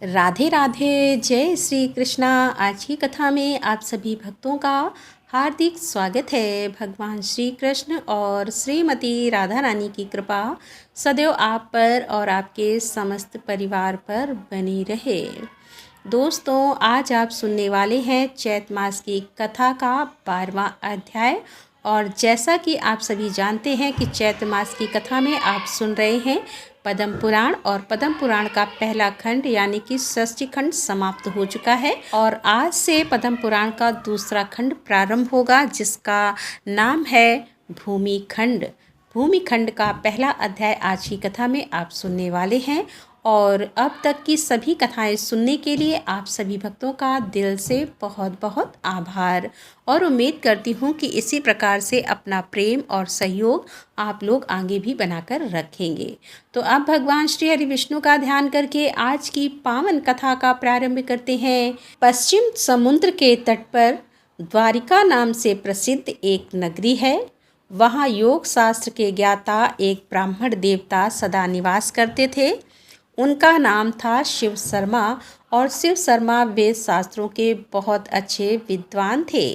राधे राधे। जय श्री कृष्णा। आज की कथा में आप सभी भक्तों का हार्दिक स्वागत है। भगवान श्री कृष्ण और श्रीमती राधा रानी की कृपा सदैव आप पर और आपके समस्त परिवार पर बनी रहे। दोस्तों, आज आप सुनने वाले हैं चैत मास की कथा का 12वां अध्याय। और जैसा कि आप सभी जानते हैं कि चैत मास की कथा में आप सुन रहे हैं पद्म पुराण, और पद्म पुराण का पहला खंड यानी कि षष्ठी खंड समाप्त हो चुका है और आज से पद्म पुराण का दूसरा खंड प्रारंभ होगा, जिसका नाम है भूमि खंड। भूमि खंड का पहला अध्याय आज की कथा में आप सुनने वाले हैं। और अब तक की सभी कथाएं सुनने के लिए आप सभी भक्तों का दिल से बहुत बहुत आभार, और उम्मीद करती हूँ कि इसी प्रकार से अपना प्रेम और सहयोग आप लोग आगे भी बनाकर रखेंगे। तो अब भगवान श्री हरि विष्णु का ध्यान करके आज की पावन कथा का प्रारंभ करते हैं। पश्चिम समुद्र के तट पर द्वारिका नाम से प्रसिद्ध एक नगरी है। वहाँ योग शास्त्र के ज्ञाता एक ब्राह्मण देवता सदा निवास करते थे। उनका नाम था शिव शर्मा, और शिव शर्मा वेद शास्त्रों के बहुत अच्छे विद्वान थे।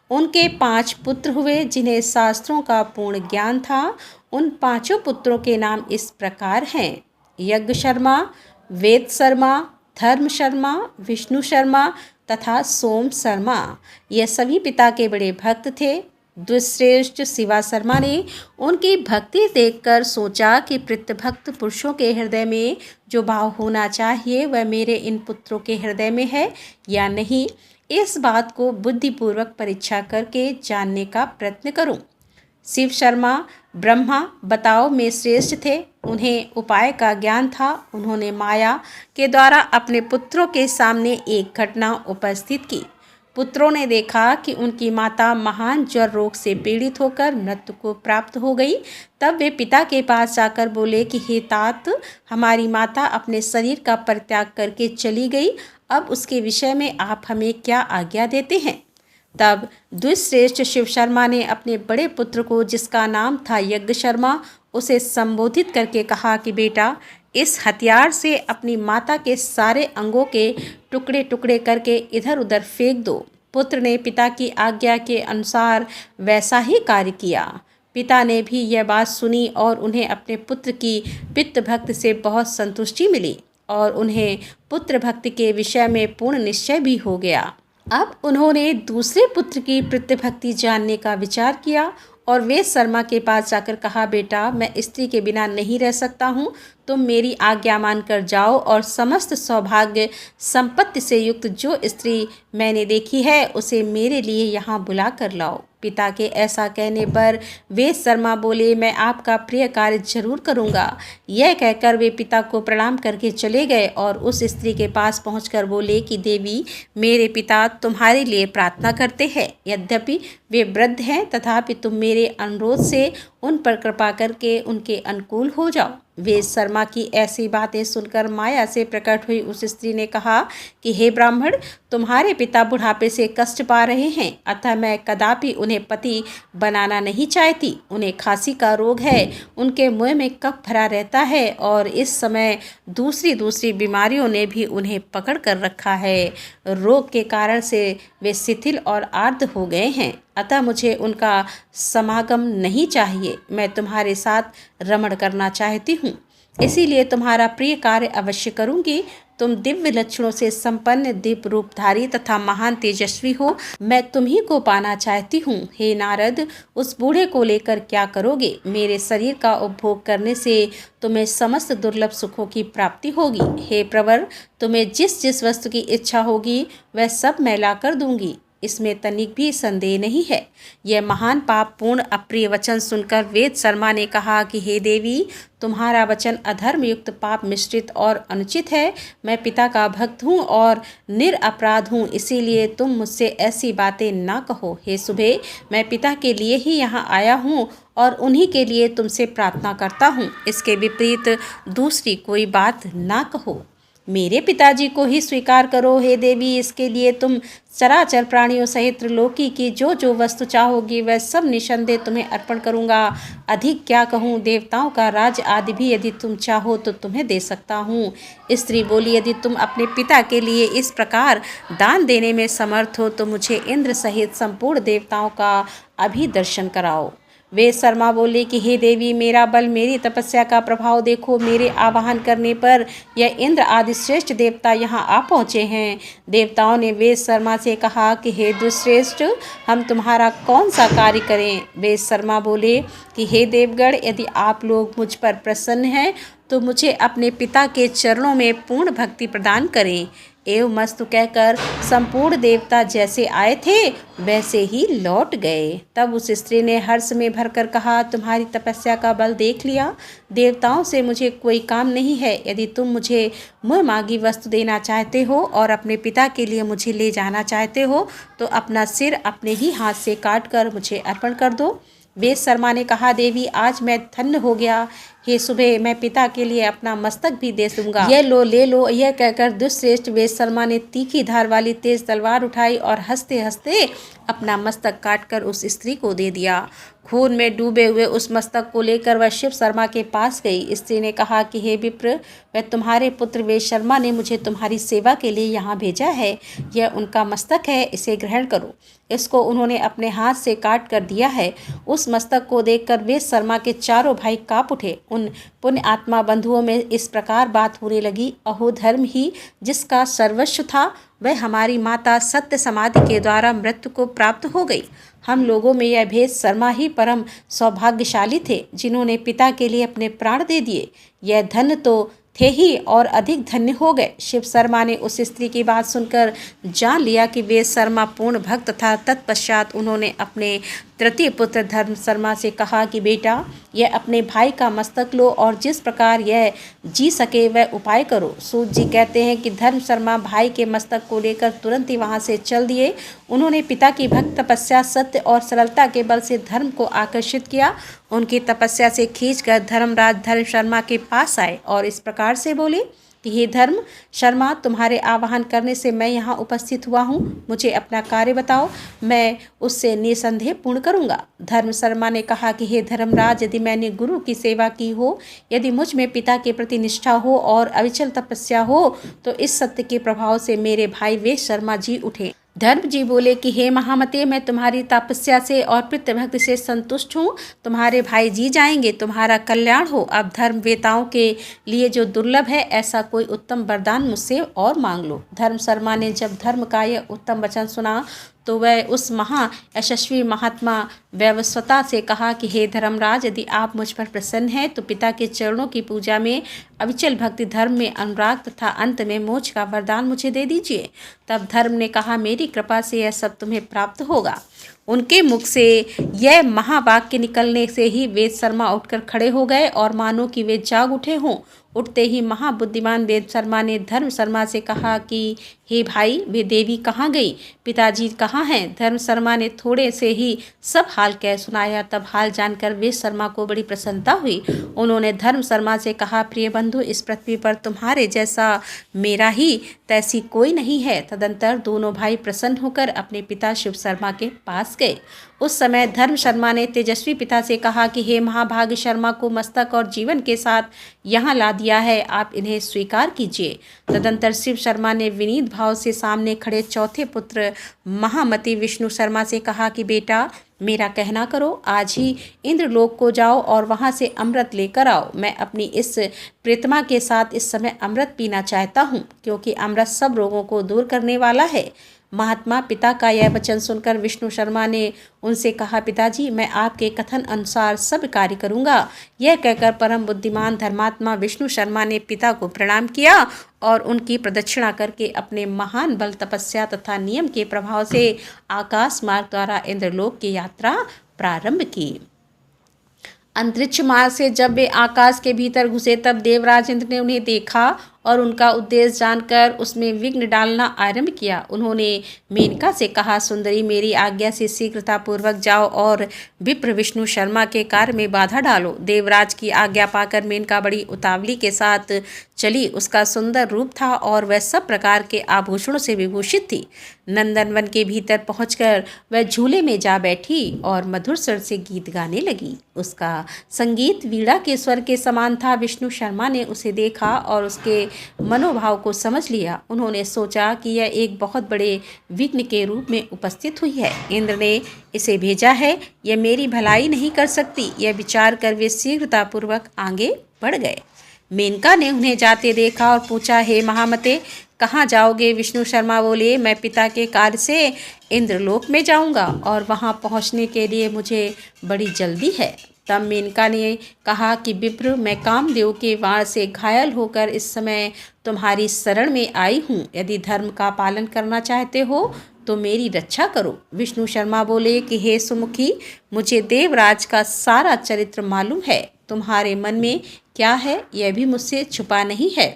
उनके 5 पुत्र हुए जिन्हें शास्त्रों का पूर्ण ज्ञान था। उन 5 पुत्रों के नाम इस प्रकार हैं: यज्ञ शर्मा, वेद शर्मा, धर्म शर्मा, विष्णु शर्मा तथा सोम शर्मा। ये सभी पिता के बड़े भक्त थे। द्विश्रेष्ठ शिवा शर्मा ने उनकी भक्ति देखकर सोचा कि प्रीतभक्त पुरुषों के हृदय में जो भाव होना चाहिए वह मेरे इन पुत्रों के हृदय में है या नहीं, इस बात को बुद्धिपूर्वक परीक्षा करके जानने का प्रयत्न करूं। शिव शर्मा ब्रह्मा बताओ में श्रेष्ठ थे। उन्हें उपाय का ज्ञान था। उन्होंने माया के द्वारा अपने पुत्रों के सामने एक घटना उपस्थित की। पुत्रों ने देखा कि उनकी माता महान ज्वर रोग से पीड़ित होकर मृत्यु को प्राप्त हो गई। तब वे पिता के पास जाकर बोले कि हे तात, हमारी माता अपने शरीर का परित्याग करके चली गई। अब उसके विषय में आप हमें क्या आज्ञा देते हैं? तब द्विश्रेष्ठ शिव शर्मा ने अपने बड़े पुत्र को, जिसका नाम था यज्ञ शर्मा, उसे संबोधित करके कहा कि बेटा, इस हथियार से अपनी माता के सारे अंगों के टुकड़े टुकड़े करके इधर उधर फेंक दो। पुत्र ने पिता की आज्ञा के अनुसार वैसा ही कार्य किया। पिता ने भी यह बात सुनी और उन्हें अपने पुत्र की पितृ भक्ति से बहुत संतुष्टि मिली और उन्हें पुत्र भक्ति के विषय में पूर्ण निश्चय भी हो गया। अब उन्होंने दूसरे पुत्र की पितृभक्ति जानने का विचार किया और वेद शर्मा के पास जाकर कहा, बेटा, मैं स्त्री के बिना नहीं रह सकता हूँ। तुम मेरी आज्ञा मानकर जाओ और समस्त सौभाग्य संपत्ति से युक्त जो स्त्री मैंने देखी है उसे मेरे लिए यहाँ बुला कर लाओ। पिता के ऐसा कहने पर वेद शर्मा बोले, मैं आपका प्रिय कार्य जरूर करूँगा। यह कहकर वे पिता को प्रणाम करके चले गए और उस स्त्री के पास पहुंचकर बोले कि देवी, मेरे पिता तुम्हारे लिए प्रार्थना करते हैं। यद्यपि वे वृद्ध हैं तथापि तुम मेरे अनुरोध से उन पर कृपा करके उनके अनुकूल हो जाओ। वेद शर्मा की ऐसी बातें सुनकर माया से प्रकट हुई उस स्त्री ने कहा कि हे ब्राह्मण, तुम्हारे पिता बुढ़ापे से कष्ट पा रहे हैं, अतः मैं कदापि उन्हें पति बनाना नहीं चाहती। उन्हें खांसी का रोग है, उनके मुंह में कफ भरा रहता है और इस समय दूसरी बीमारियों ने भी उन्हें पकड़ कर रखा है। रोग के कारण से वे शिथिल और आर्द्र हो गए हैं, अतः मुझे उनका समागम नहीं चाहिए। मैं तुम्हारे साथ रमण करना चाहती हूँ, इसीलिए तुम्हारा प्रिय कार्य अवश्य करूँगी। तुम दिव्य लक्षणों से संपन्न, दिव्य रूपधारी तथा महान तेजस्वी हो। मैं तुम्ही को पाना चाहती हूँ। हे नारद, उस बूढ़े को लेकर क्या करोगे? मेरे शरीर का उपभोग करने से तुम्हें समस्त दुर्लभ सुखों की प्राप्ति होगी। हे प्रवर, तुम्हें जिस जिस वस्तु की इच्छा होगी वह सब मैं ला कर दूंगी, इसमें तनिक भी संदेह नहीं है। यह महान पाप पूर्ण अप्रिय वचन सुनकर वेद शर्मा ने कहा कि हे देवी, तुम्हारा वचन अधर्म युक्त पाप मिश्रित और अनुचित है। मैं पिता का भक्त हूँ और निरपराध हूँ, इसीलिए तुम मुझसे ऐसी बातें ना कहो। हे सुबह, मैं पिता के लिए ही यहाँ आया हूँ और उन्हीं के लिए तुमसे प्रार्थना करता हूँ। इसके विपरीत दूसरी कोई बात ना कहो। मेरे पिताजी को ही स्वीकार करो हे देवी। इसके लिए तुम चराचर प्राणियों सहित त्रिलोकी की जो जो वस्तु चाहोगी वह सब निसंदेह तुम्हें अर्पण करूंगा। अधिक क्या कहूँ, देवताओं का राज आदि भी यदि तुम चाहो तो तुम्हें दे सकता हूँ। स्त्री बोली, यदि तुम अपने पिता के लिए इस प्रकार दान देने में समर्थ हो तो मुझे इंद्र सहित संपूर्ण देवताओं का अभी दर्शन कराओ। वे शर्मा बोले कि हे देवी, मेरा बल, मेरी तपस्या का प्रभाव देखो। मेरे आवाहन करने पर यह इंद्र आदि श्रेष्ठ देवता यहाँ आ पहुँचे हैं। देवताओं ने वेद शर्मा से कहा कि हे दुश्रेष्ठ, हम तुम्हारा कौन सा कार्य करें। वेद शर्मा बोले कि हे देवगण, यदि आप लोग मुझ पर प्रसन्न हैं तो मुझे अपने पिता के चरणों में पूर्ण भक्ति प्रदान करें। एवं मस्तु कहकर संपूर्ण देवता जैसे आए थे वैसे ही लौट गए। तब उस स्त्री ने हर्ष में भरकर कहा, तुम्हारी तपस्या का बल देख लिया। देवताओं से मुझे कोई काम नहीं है। यदि तुम मुझे मुँह मांगी वस्तु देना चाहते हो और अपने पिता के लिए मुझे ले जाना चाहते हो तो अपना सिर अपने ही हाथ से काट कर मुझे अर्पण कर दो। वेद शर्मा ने कहा, देवी, आज मैं धन्य हो गया। हे सुबह, मैं पिता के लिए अपना मस्तक भी दे दूंगा। यह लो, ले लो। यह कहकर दुष्श्रेष्ठ वेद शर्मा ने तीखी धार वाली तेज तलवार उठाई और हंसते हंसते अपना मस्तक काटकर उस स्त्री को दे दिया। खून में डूबे हुए उस मस्तक को लेकर वह शिव शर्मा के पास गई। स्त्री ने कहा कि हे विप्र, वह तुम्हारे पुत्र वेद शर्मा ने मुझे तुम्हारी सेवा के लिए यहाँ भेजा है। यह उनका मस्तक है, इसे ग्रहण करो। इसको उन्होंने अपने हाथ से काट कर दिया है। उस मस्तक को देखकर वेद शर्मा के चारों भाई काँप उठे। उन पुण्य आत्मा बंधुओं में इस प्रकार बात होने लगी, अहो धर्म ही जिसका सर्वस्व था वह हमारी माता सत्य समाधि के द्वारा मृत्यु को प्राप्त हो गई। हम लोगों में यह भेद शर्मा ही परम सौभाग्यशाली थे जिन्होंने पिता के लिए अपने प्राण दे दिए। यह धन्य तो थे ही और अधिक धन्य हो गए। शिव शर्मा ने उस स्त्री की बात सुनकर जान लिया कि वेद शर्मा पूर्ण भक्त था। तत्पश्चात उन्होंने अपने तृतीय पुत्र धर्म शर्मा से कहा कि बेटा, यह अपने भाई का मस्तक लो और जिस प्रकार यह जी सके वह उपाय करो। सूत जी कहते हैं कि धर्म शर्मा भाई के मस्तक को लेकर तुरंत ही वहाँ से चल दिए। उन्होंने पिता की भक्त तपस्या, सत्य और सरलता के बल से धर्म को आकर्षित किया। उनकी तपस्या से खींचकर धर्मराज धर्म शर्मा के पास आए और इस प्रकार से बोले कि हे धर्म शर्मा, तुम्हारे आवाहन करने से मैं यहाँ उपस्थित हुआ हूँ। मुझे अपना कार्य बताओ, मैं उससे निसंदेह पूर्ण करूँगा। धर्म शर्मा ने कहा कि हे धर्मराज, यदि मैंने गुरु की सेवा की हो, यदि मुझ में पिता के प्रति निष्ठा हो और अविचल तपस्या हो तो इस सत्य के प्रभाव से मेरे भाई वेद शर्मा जी उठे। धर्म जी बोले कि हे महामते, मैं तुम्हारी तपस्या से और पितृभक्ति से संतुष्ट हूँ। तुम्हारे भाई जी जाएंगे, तुम्हारा कल्याण हो। अब धर्म वेताओं के लिए जो दुर्लभ है ऐसा कोई उत्तम वरदान मुझसे और मांग लो। धर्म शर्मा ने जब धर्म का यह उत्तम वचन सुना तो वह उस महा यशस्वी महात्मा वैवस्वता से कहा कि हे धर्मराज, यदि आप मुझ पर प्रसन्न हैं तो पिता के चरणों की पूजा में, अविचल भक्ति, धर्म में अनुराग तथा अंत में मोक्ष का वरदान मुझे दे दीजिए। तब धर्म ने कहा, मेरी कृपा से यह सब तुम्हें प्राप्त होगा। उनके मुख से यह महावाक्य निकलने से ही वेद शर्मा उठकर खड़े हो गए और मानो कि वे जाग उठे हों। उठते ही महाबुद्धिमान वेद शर्मा ने धर्म शर्मा से कहा कि हे भाई, वे देवी कहाँ गई, पिताजी कहाँ हैं। धर्म शर्मा ने थोड़े से ही सब हाल कह सुनाया। तब हाल जानकर वेद शर्मा को बड़ी प्रसन्नता हुई। उन्होंने धर्म शर्मा से कहा, प्रिय बंधु, इस पृथ्वी पर तुम्हारे जैसा मेरा ही तैसी कोई नहीं है। तदंतर दोनों भाई प्रसन्न होकर अपने पिता शिव शर्मा के पास गए। उस समय धर्म शर्मा ने तेजस्वी पिता से कहा कि हे महाभाग्य, शर्मा को मस्तक और जीवन के साथ यहाँ ला दिया है, आप इन्हें स्वीकार कीजिए। तदंतर शिव शर्मा ने विनीत भाव से सामने खड़े चौथे पुत्र महामती विष्णु शर्मा से कहा कि बेटा, मेरा कहना करो, आज ही इंद्रलोक को जाओ और वहाँ से अमृत लेकर आओ। मैं अपनी इस प्रीतमा के साथ इस समय अमृत पीना चाहता हूँ, क्योंकि अमृत सब रोगों को दूर करने वाला है। महात्मा पिता का यह वचन सुनकर विष्णु शर्मा ने उनसे कहा, पिताजी, मैं आपके कथन अनुसार सब कार्य करूँगा। यह कहकर परम बुद्धिमान धर्मात्मा विष्णु शर्मा ने पिता को प्रणाम किया और उनकी प्रदक्षिणा करके अपने महान बल, तपस्या तथा नियम के प्रभाव से आकाश मार्ग द्वारा इंद्रलोक की यात्रा प्रारंभ की। अंतरिक्ष मार्ग से जब वे आकाश के भीतर घुसे तब देवराज इंद्र ने उन्हें देखा और उनका उद्देश्य जानकर उसमें विघ्न डालना आरंभ किया। उन्होंने मेनका से कहा, सुंदरी, मेरी आज्ञा से शीघ्रतापूर्वक जाओ और विप्र विष्णु शर्मा के कार्य में बाधा डालो। देवराज की आज्ञा पाकर मेनका बड़ी उतावली के साथ चली। उसका सुंदर रूप था और वह सब प्रकार के आभूषणों से विभूषित थी। नंदनवन के भीतर पहुंचकर वह झूले में जा बैठी और मधुर स्वर से गीत गाने लगी। उसका संगीत वीणा के स्वर के समान था। विष्णु शर्मा ने उसे देखा और उसके मनोभाव को समझ लिया। उन्होंने सोचा कि यह एक बहुत बड़े विघ्न के रूप में उपस्थित हुई है। इंद्र ने इसे भेजा है, यह मेरी भलाई नहीं कर सकती। यह विचार कर वे शीघ्रतापूर्वक आगे बढ़ गए। मेनका ने उन्हें जाते देखा और पूछा, हे महामते, कहाँ जाओगे? विष्णु शर्मा बोले, मैं पिता के कार्य से इंद्रलोक में जाऊंगा और वहां पहुंचने के लिए मुझे बड़ी जल्दी है। तब मेनका ने कहा कि विप्र, मैं कामदेव के वार से घायल होकर इस समय तुम्हारी शरण में आई हूँ। यदि धर्म का पालन करना चाहते हो तो मेरी रक्षा करो। विष्णु शर्मा बोले कि हे सुमुखी, मुझे देवराज का सारा चरित्र मालूम है। तुम्हारे मन में क्या है यह भी मुझसे छुपा नहीं है।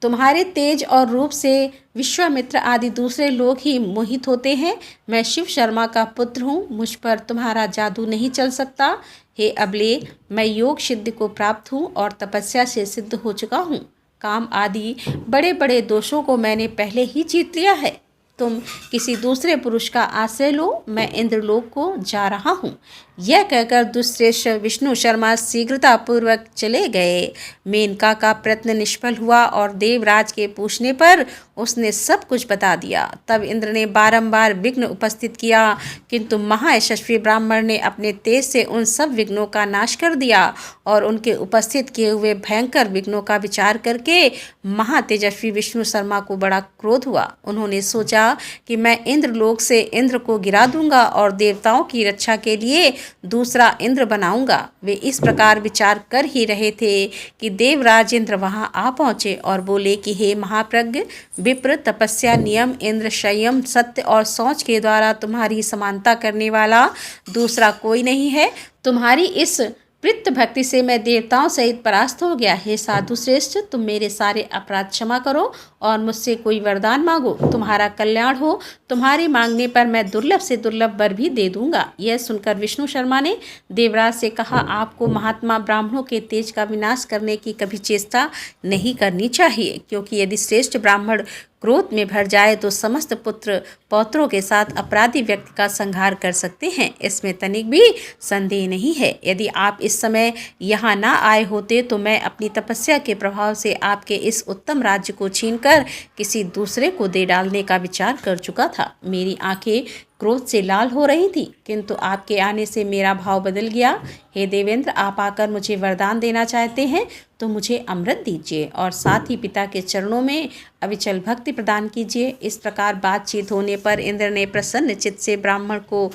तुम्हारे तेज और रूप से विश्वामित्र आदि दूसरे लोग ही मोहित होते हैं। मैं शिव शर्मा का पुत्र हूँ, मुझ पर तुम्हारा जादू नहीं चल सकता। हे अबले, मैं योग सिद्धि को प्राप्त हूँ और तपस्या से सिद्ध हो चुका हूँ। काम आदि बड़े बड़े दोषों को मैंने पहले ही जीत लिया है। तुम किसी दूसरे पुरुष का आश्रय लो, मैं इंद्रलोक को जा रहा हूँ। यह कहकर दुष्श्रेष्ठ विष्णु शर्मा शीघ्रतापूर्वक चले गए। मेनका का प्रयत्न निष्फल हुआ और देवराज के पूछने पर उसने सब कुछ बता दिया। तब इंद्र ने बारंबार विघ्न उपस्थित किया, किंतु महायशस्वी ब्राह्मण ने अपने तेज से उन सब विघ्नों का नाश कर दिया और उनके उपस्थित किए हुए भयंकर विघ्नों का विचार करके महातेजस्वी विष्णु शर्मा को बड़ा क्रोध हुआ। उन्होंने सोचा कि मैं इंद्रलोक से इंद्र को गिरा दूंगा और देवताओं की रक्षा के लिए दूसरा इंद्र बनाऊंगा। वे इस प्रकार विचार कर ही रहे थे कि देवराज इंद्र वहां आ पहुंचे और बोले कि हे महाप्रज्ञ विप्र, तपस्या, नियम, इंद्र, संयम, सत्य और शौच के द्वारा तुम्हारी समानता करने वाला दूसरा कोई नहीं है। तुम्हारी इस प्रीत भक्ति से मैं देवताओं सहित परास्त हो गया। हे साधु श्रेष्ठ, तुम मेरे सारे अपराध क्षमा करो और मुझसे कोई वरदान मांगो, तुम्हारा कल्याण हो। तुम्हारे मांगने पर मैं दुर्लभ से दुर्लभ वर भी दे दूंगा। यह सुनकर विष्णु शर्मा ने देवराज से कहा, आपको महात्मा ब्राह्मणों के तेज का विनाश करने की कभी चेष्टा नहीं करनी चाहिए, क्योंकि यदि श्रेष्ठ ब्राह्मण क्रोध में भर जाए तो समस्त पुत्र पौत्रों के साथ अपराधी व्यक्ति का संहार कर सकते हैं। इसमें तनिक भी संदेह नहीं है। यदि आप इस समय यहाँ ना आए होते तो मैं अपनी तपस्या के प्रभाव से आपके इस उत्तम राज्य को छीनकर किसी दूसरे को दे डालने का विचार कर चुका था। मेरी आंखें क्रोध से लाल हो रही थी, किंतु आपके आने से मेरा भाव बदल गया। हे देवेंद्र, आप आकर मुझे वरदान देना चाहते हैं तो मुझे अमृत दीजिए और साथ ही पिता के चरणों में अविचल भक्ति प्रदान कीजिए। इस प्रकार बातचीत होने पर इंद्र ने प्रसन्न चित्त से ब्राह्मण को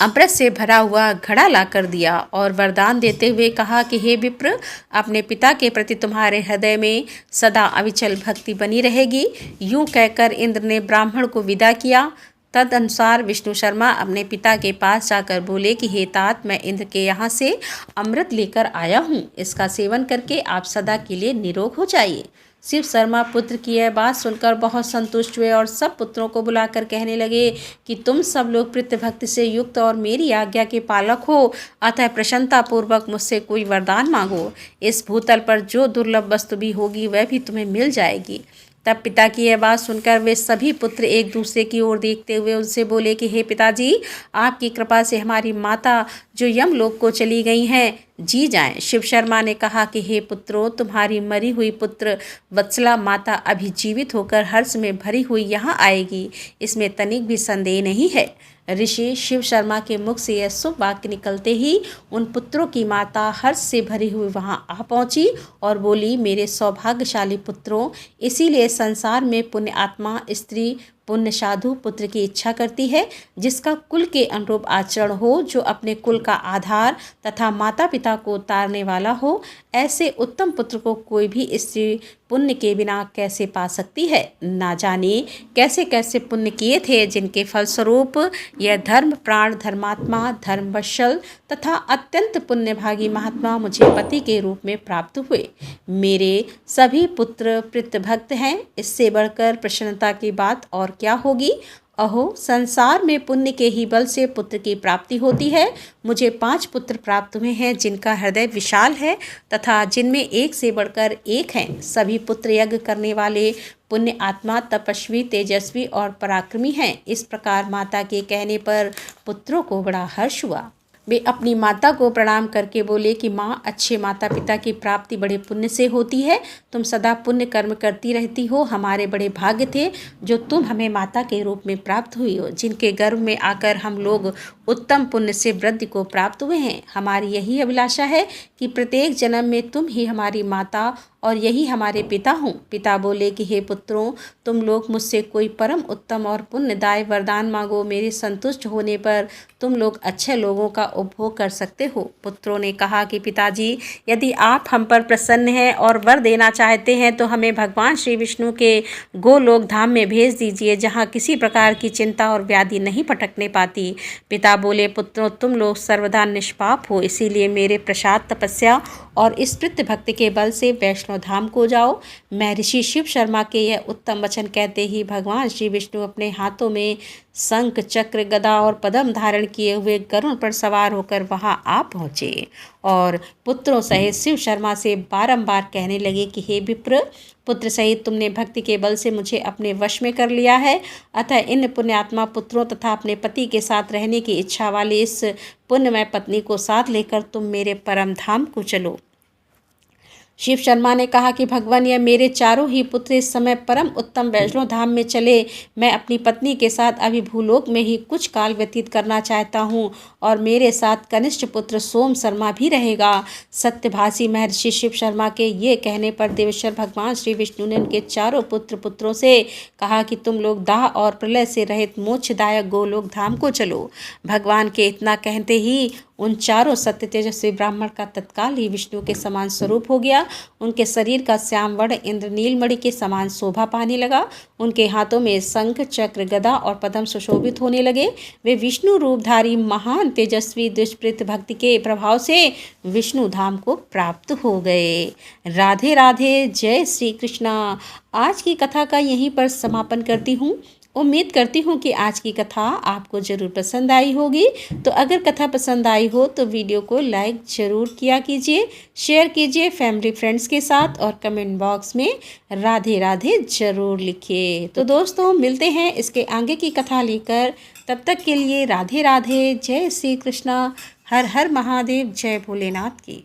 अमृत से भरा हुआ घड़ा ला कर दिया और वरदान देते हुए कहा कि हे विप्र, अपने पिता के प्रति तुम्हारे हृदय में सदा अविचल भक्ति बनी रहेगी। यूं कहकर इंद्र ने ब्राह्मण को विदा किया। तदनुसार विष्णु शर्मा अपने पिता के पास जाकर बोले कि हे तात, मैं इंद्र के यहाँ से अमृत लेकर आया हूँ। इसका सेवन करके आप सदा के लिए निरोग हो जाइए। शिव शर्मा पुत्र की यह बात सुनकर बहुत संतुष्ट हुए और सब पुत्रों को बुलाकर कहने लगे कि तुम सब लोग प्रीत भक्ति से युक्त और मेरी आज्ञा के पालक हो, अतः प्रसन्नता पूर्वक मुझसे कोई वरदान मांगो। इस भूतल पर जो दुर्लभ वस्तु भी होगी वह भी तुम्हें मिल जाएगी। तब पिता की यह बात सुनकर वे सभी पुत्र एक दूसरे की ओर देखते हुए उनसे बोले कि हे पिताजी, आपकी कृपा से हमारी माता जो यमलोक को चली गई हैं जी जाएं। शिव शर्मा ने कहा कि हे पुत्रों, तुम्हारी मरी हुई पुत्र वत्सला माता अभी जीवित होकर हर्ष में भरी हुई यहाँ आएगी, इसमें तनिक भी संदेह नहीं है। ऋषि शिव शर्मा के मुख से यह शुभ वाक्य निकलते ही उन पुत्रों की माता हर्ष से भरी हुई वहां आ पहुंची और बोली, मेरे सौभाग्यशाली पुत्रों, इसीलिए संसार में पुण्य आत्मा स्त्री पुण्य साधु पुत्र की इच्छा करती है, जिसका कुल के अनुरूप आचरण हो, जो अपने कुल का आधार तथा माता पिता को उतारने वाला हो। ऐसे उत्तम पुत्र को कोई भी स्त्री पुण्य के बिना कैसे पा सकती है। ना जाने कैसे कैसे पुण्य किए थे, जिनके फलस्वरूप यह धर्म प्राण, धर्मात्मा, धर्मवत्सल तथा अत्यंत पुण्यभागी महात्मा मुझे पति के रूप में प्राप्त हुए। मेरे सभी पुत्र प्रीतभक्त हैं, इससे बढ़कर प्रसन्नता की बात और क्या होगी। अहो, संसार में पुण्य के ही बल से पुत्र की प्राप्ति होती है। मुझे 5 पुत्र प्राप्त हुए हैं, जिनका हृदय विशाल है तथा जिनमें एक से बढ़कर एक हैं। सभी पुत्र यज्ञ करने वाले पुण्य आत्मा, तपस्वी, तेजस्वी और पराक्रमी हैं। इस प्रकार माता के कहने पर पुत्रों को बड़ा हर्ष हुआ। वे अपनी माता को प्रणाम करके बोले कि माँ, अच्छे माता पिता की प्राप्ति बड़े पुण्य से होती है। तुम सदा पुण्य कर्म करती रहती हो। हमारे बड़े भाग्य थे जो तुम हमें माता के रूप में प्राप्त हुई हो, जिनके गर्भ में आकर हम लोग उत्तम पुण्य से वृद्धि को प्राप्त हुए हैं। हमारी यही अभिलाषा है कि प्रत्येक जन्म में तुम ही हमारी माता और यही हमारे पिता हों। पिता बोले कि हे पुत्रों, तुम लोग मुझसे कोई परम उत्तम और पुण्यदाय वरदान मांगो। मेरे संतुष्ट होने पर तुम लोग अच्छे लोगों का उपभोग कर सकते हो। पुत्रों ने कहा कि पिताजी, यदि आप हम पर प्रसन्न हैं और वर देना चाहते हैं तो हमें भगवान श्री विष्णु के गोलोक धाम में भेज दीजिए, जहाँ किसी प्रकार की चिंता और व्याधि नहीं पटकने पाती। पिता बोले, पुत्रों, तुम लोग सर्वदा निष्पाप हो, इसीलिए मेरे प्रसाद, तपस्या और इस प्रीत भक्ति के बल से वैष्णव धाम को जाओ। महर्षि शिव शर्मा के यह उत्तम वचन कहते ही भगवान श्री विष्णु अपने हाथों में शंख, चक्र, गदा और पद्म धारण किए हुए गरुड़ पर सवार होकर वहां आ पहुँचे और पुत्रों सहित शिव शर्मा से बारंबार कहने लगे कि हे विप्र, पुत्र सहित तुमने भक्ति के बल से मुझे अपने वश में कर लिया है। अतः इन पुण्यात्मा पुत्रों तथा अपने पति के साथ रहने की इच्छा वाली इस पुण्यमय पत्नी को साथ लेकर तुम मेरे परम धाम को चलो। शिव शर्मा ने कहा कि भगवान, यह मेरे चारों ही पुत्र इस समय परम उत्तम वैष्णव धाम में चले। मैं अपनी पत्नी के साथ अभी भूलोक में ही कुछ काल व्यतीत करना चाहता हूँ और मेरे साथ कनिष्ठ पुत्र सोम शर्मा भी रहेगा। सत्यभाषी महर्षि शिव शर्मा के ये कहने पर देवेश्वर भगवान श्री विष्णु ने उनके चारों पुत्रों से कहा कि तुम लोग दाह और प्रलय से रहित मोक्षदायक गोलोक धाम को चलो। भगवान के इतना कहते ही उन चारों सत्य तेजस्वी ब्राह्मण का तत्काल ही विष्णु के समान स्वरूप हो गया। उनके शरीर का श्याम वर्ण इंद्रनील मणि के समान शोभा पाने लगा। उनके हाथों में शंख, चक्र, गदा और पद्म सुशोभित होने लगे। वे विष्णु रूपधारी महान तेजस्वी दुष्प्रीत भक्ति के प्रभाव से विष्णु धाम को प्राप्त हो गए। राधे राधे, जय श्री कृष्णा। आज की कथा का यहीं पर समापन करती हूँ। उम्मीद करती हूँ कि आज की कथा आपको ज़रूर पसंद आई होगी। तो अगर कथा पसंद आई हो तो वीडियो को लाइक ज़रूर किया कीजिए, शेयर कीजिए फैमिली फ्रेंड्स के साथ और कमेंट बॉक्स में राधे राधे ज़रूर लिखिए। तो दोस्तों, मिलते हैं इसके आगे की कथा लेकर। तब तक के लिए राधे राधे, जय श्री कृष्णा, हर हर महादेव, जय भोलेनाथ की।